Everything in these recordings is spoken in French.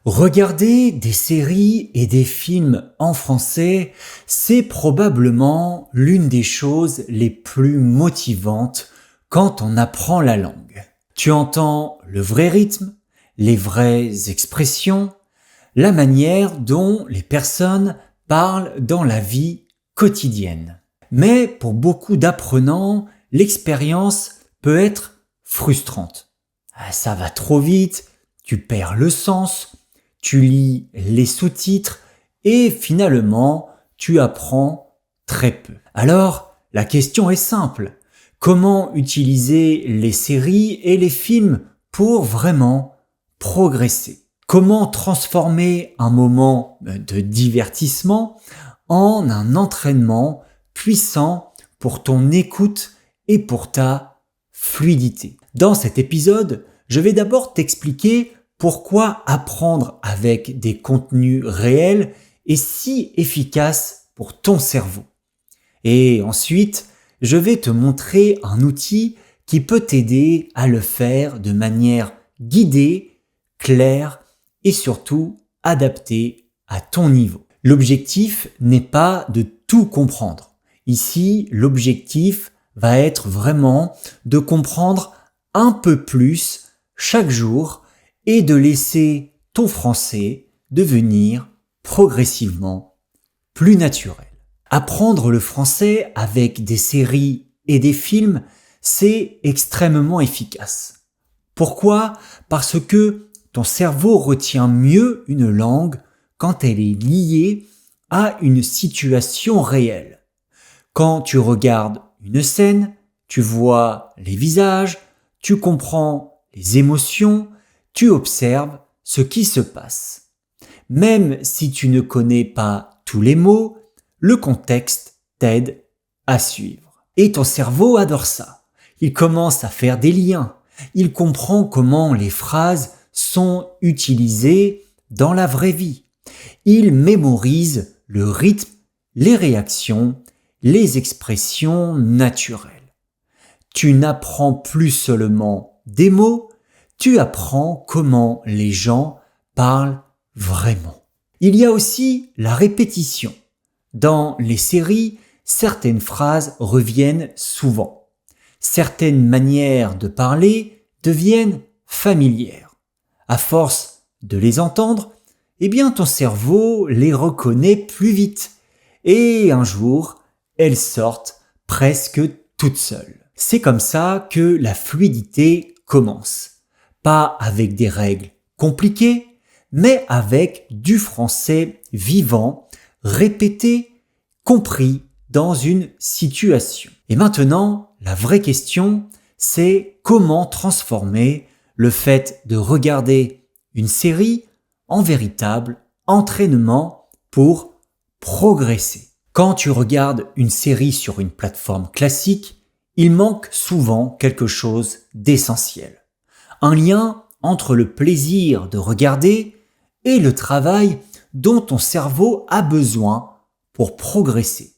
Regarder des séries et des films en français, c'est probablement l'une des choses les plus motivantes quand on apprend la langue. Tu entends le vrai rythme, les vraies expressions, la manière dont les personnes parlent dans la vie quotidienne. Mais pour beaucoup d'apprenants, l'expérience peut être frustrante. Ça va trop vite, tu perds le sens, tu lis les sous-titres et finalement, tu apprends très peu. Alors, la question est simple. Comment utiliser les séries et les films pour vraiment progresser? Comment transformer un moment de divertissement en un entraînement puissant pour ton écoute et pour ta fluidité? Dans cet épisode, je vais d'abord t'expliquer pourquoi apprendre avec des contenus réels est si efficace pour ton cerveau. Et ensuite, je vais te montrer un outil qui peut t'aider à le faire de manière guidée, claire et surtout adaptée à ton niveau. L'objectif n'est pas de tout comprendre. Ici, l'objectif va être vraiment de comprendre un peu plus chaque jour et de laisser ton français devenir progressivement plus naturel. Apprendre le français avec des séries et des films, c'est extrêmement efficace. Pourquoi ? Parce que ton cerveau retient mieux une langue quand elle est liée à une situation réelle. Quand tu regardes une scène, tu vois les visages, tu comprends les émotions, tu observes ce qui se passe. Même si tu ne connais pas tous les mots, le contexte t'aide à suivre. Et ton cerveau adore ça. Il commence à faire des liens. Il comprend comment les phrases sont utilisées dans la vraie vie. Il mémorise le rythme, les réactions, les expressions naturelles. Tu n'apprends plus seulement des mots, tu apprends comment les gens parlent vraiment. Il y a aussi la répétition. Dans les séries, certaines phrases reviennent souvent. Certaines manières de parler deviennent familières. À force de les entendre, ton cerveau les reconnaît plus vite. Et un jour, elles sortent presque toutes seules. C'est comme ça que la fluidité commence. Pas avec des règles compliquées, mais avec du français vivant, répété, compris dans une situation. Et maintenant, la vraie question, c'est comment transformer le fait de regarder une série en véritable entraînement pour progresser. Quand tu regardes une série sur une plateforme classique, il manque souvent quelque chose d'essentiel. Un lien entre le plaisir de regarder et le travail dont ton cerveau a besoin pour progresser.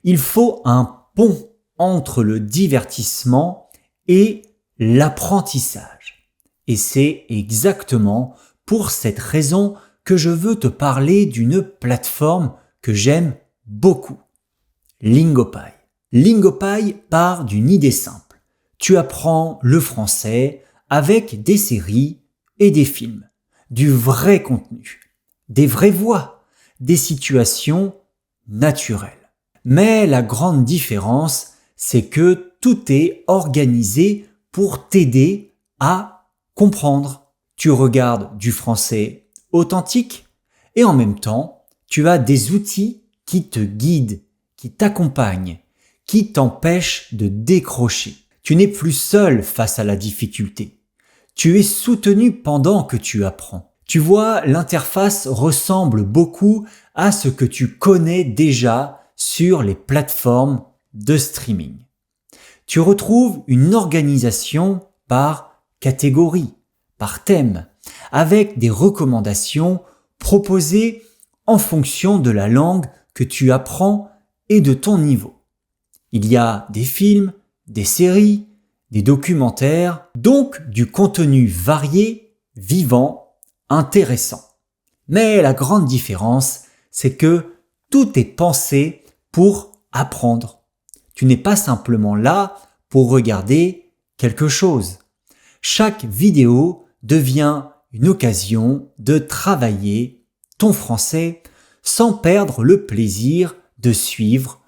Il faut un pont entre le divertissement et l'apprentissage. Et c'est exactement pour cette raison que je veux te parler d'une plateforme que j'aime beaucoup. Lingopie. Lingopie part d'une idée simple. Tu apprends le français avec des séries et des films, du vrai contenu, des vraies voix, des situations naturelles. Mais la grande différence, c'est que tout est organisé pour t'aider à comprendre. Tu regardes du français authentique et en même temps, tu as des outils qui te guident, qui t'accompagnent, qui t'empêchent de décrocher. Tu n'es plus seul face à la difficulté. Tu es soutenu pendant que tu apprends. Tu vois, l'interface ressemble beaucoup à ce que tu connais déjà sur les plateformes de streaming. Tu retrouves une organisation par catégorie, par thème, avec des recommandations proposées en fonction de la langue que tu apprends et de ton niveau. Il y a des films, des séries, des documentaires, donc du contenu varié, vivant, intéressant. Mais la grande différence, c'est que tout est pensé pour apprendre. Tu n'es pas simplement là pour regarder quelque chose. Chaque vidéo devient une occasion de travailler ton français sans perdre le plaisir de suivre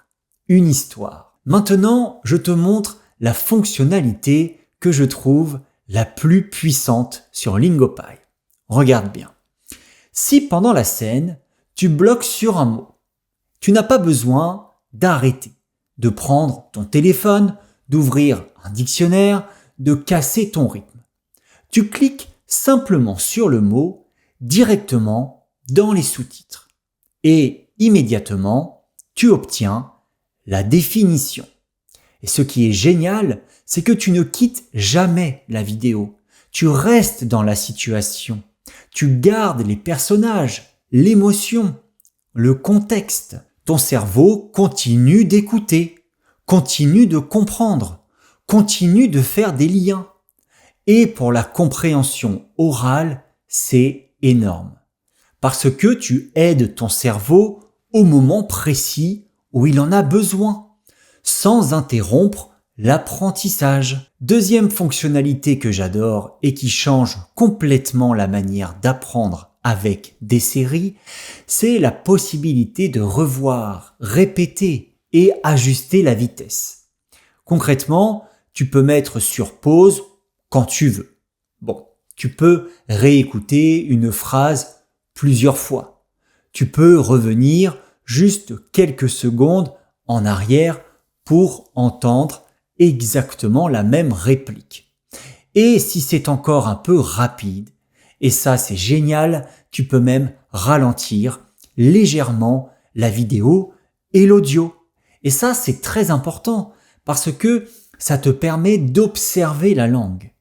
une histoire. Maintenant, je te montre la fonctionnalité que je trouve la plus puissante sur Lingopie. Regarde bien. Si pendant la scène, tu bloques sur un mot, tu n'as pas besoin d'arrêter, de prendre ton téléphone, d'ouvrir un dictionnaire, de casser ton rythme. Tu cliques simplement sur le mot directement dans les sous-titres. Et immédiatement, tu obtiens la définition. Et ce qui est génial, c'est que tu ne quittes jamais la vidéo. Tu restes dans la situation. Tu gardes les personnages, l'émotion, le contexte. Ton cerveau continue d'écouter, continue de comprendre, continue de faire des liens. Et pour la compréhension orale, c'est énorme. Parce que tu aides ton cerveau au moment précis où il en a besoin, sans interrompre l'apprentissage. Deuxième fonctionnalité que j'adore et qui change complètement la manière d'apprendre avec des séries, c'est la possibilité de revoir, répéter et ajuster la vitesse. Concrètement, tu peux mettre sur pause quand tu veux. Bon, tu peux réécouter une phrase plusieurs fois. Tu peux revenir juste quelques secondes en arrière pour entendre exactement la même réplique. Et si c'est encore un peu rapide, et ça c'est génial, tu peux même ralentir légèrement la vidéo et l'audio. Et ça c'est très important parce que ça te permet d'observer la langue.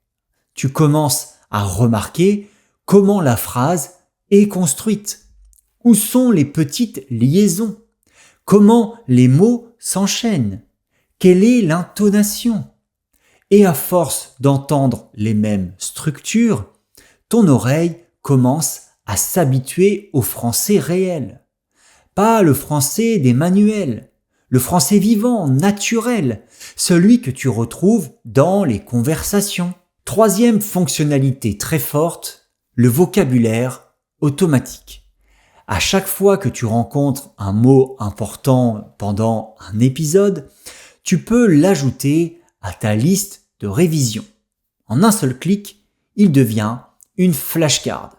Tu commences à remarquer comment la phrase est construite. Où sont les petites liaisons? Comment les mots s'enchaînent? Quelle est l'intonation? Et à force d'entendre les mêmes structures, ton oreille commence à s'habituer au français réel. Pas le français des manuels, le français vivant, naturel, celui que tu retrouves dans les conversations. Troisième fonctionnalité très forte, le vocabulaire automatique. À chaque fois que tu rencontres un mot important pendant un épisode, tu peux l'ajouter à ta liste de révision. En un seul clic, il devient une flashcard.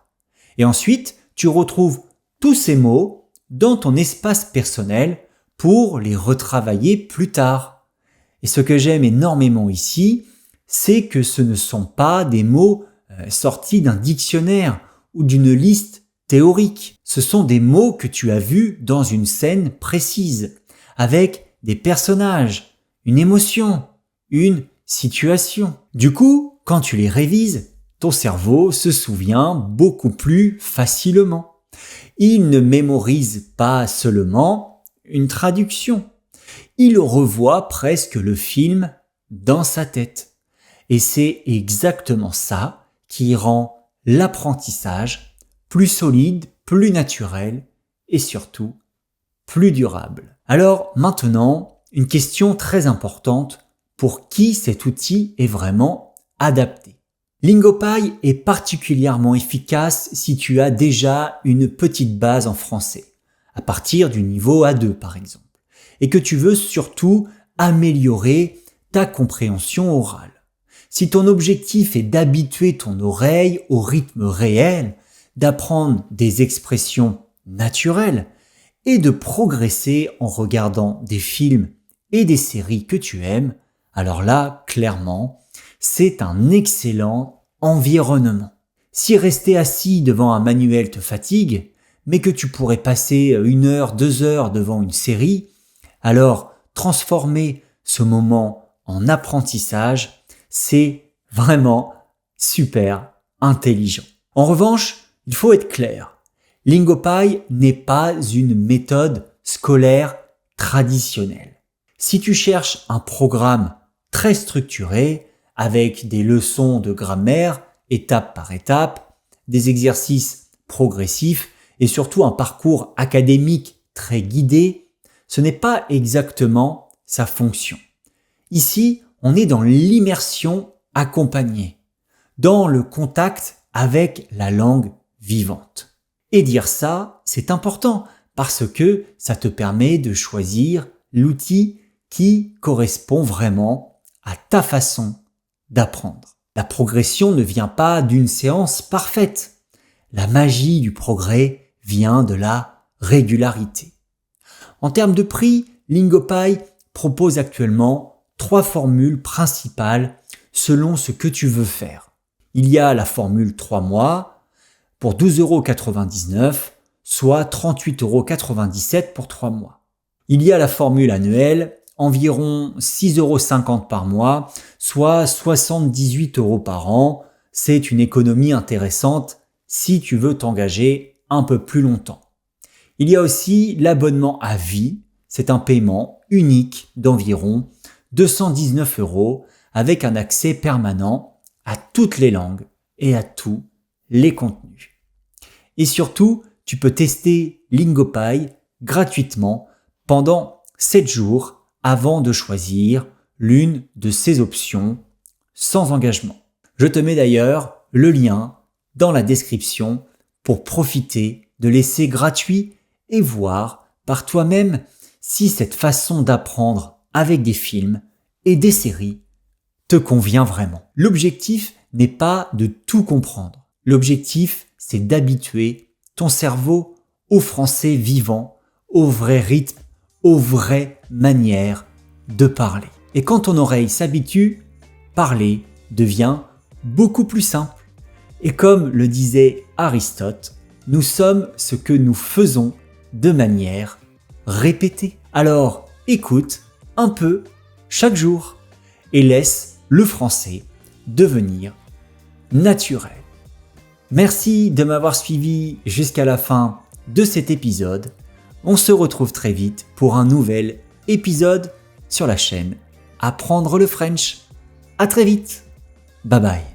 Et ensuite, tu retrouves tous ces mots dans ton espace personnel pour les retravailler plus tard. Et ce que j'aime énormément ici, c'est que ce ne sont pas des mots sortis d'un dictionnaire ou d'une liste théorique. Ce sont des mots que tu as vus dans une scène précise, avec des personnages, une émotion, une situation. Du coup, quand tu les révises, ton cerveau se souvient beaucoup plus facilement. Il ne mémorise pas seulement une traduction. Il revoit presque le film dans sa tête. Et c'est exactement ça qui rend l'apprentissage plus solide, plus naturel et surtout plus durable. Alors maintenant, une question très importante, pour qui cet outil est vraiment adapté? Lingopie est particulièrement efficace si tu as déjà une petite base en français, à partir du niveau A2 par exemple, et que tu veux surtout améliorer ta compréhension orale. Si ton objectif est d'habituer ton oreille au rythme réel, d'apprendre des expressions naturelles et de progresser en regardant des films et des séries que tu aimes, alors là, clairement, c'est un excellent environnement. Si rester assis devant un manuel te fatigue, mais que tu pourrais passer 1 heure, 2 heures devant une série, alors transformer ce moment en apprentissage, c'est vraiment super intelligent. En revanche, il faut être clair. Lingopie n'est pas une méthode scolaire traditionnelle. Si tu cherches un programme très structuré, avec des leçons de grammaire, étape par étape, des exercices progressifs et surtout un parcours académique très guidé, ce n'est pas exactement sa fonction. Ici, on est dans l'immersion accompagnée, dans le contact avec la langue vivante. Et dire ça, c'est important parce que ça te permet de choisir l'outil qui correspond vraiment à ta façon d'apprendre. La progression ne vient pas d'une séance parfaite. La magie du progrès vient de la régularité. En termes de prix, Lingopie propose actuellement 3 formules principales selon ce que tu veux faire. Il y a la formule 3 mois pour 12,99 €, soit 38,97 € pour 3 mois. Il y a la formule annuelle, environ 6,50 € par mois, soit 78 € par an. C'est une économie intéressante si tu veux t'engager un peu plus longtemps. Il y a aussi l'abonnement à vie, c'est un paiement unique d'environ 219 € avec un accès permanent à toutes les langues et à tous les contenus. Et surtout, tu peux tester Lingopie gratuitement pendant 7 jours avant de choisir l'une de ces options sans engagement. Je te mets d'ailleurs le lien dans la description pour profiter de l'essai gratuit et voir par toi-même si cette façon d'apprendre avec des films et des séries te convient vraiment. L'objectif n'est pas de tout comprendre. L'objectif, c'est d'habituer ton cerveau au français vivant, au vrai rythme, aux vraies manières de parler. Et quand ton oreille s'habitue, parler devient beaucoup plus simple. Et comme le disait Aristote, nous sommes ce que nous faisons de manière répétée. Alors écoute un peu chaque jour et laisse le français devenir naturel. Merci de m'avoir suivi jusqu'à la fin de cet épisode. On se retrouve très vite pour un nouvel épisode sur la chaîne Apprendre le French. À très vite. Bye bye.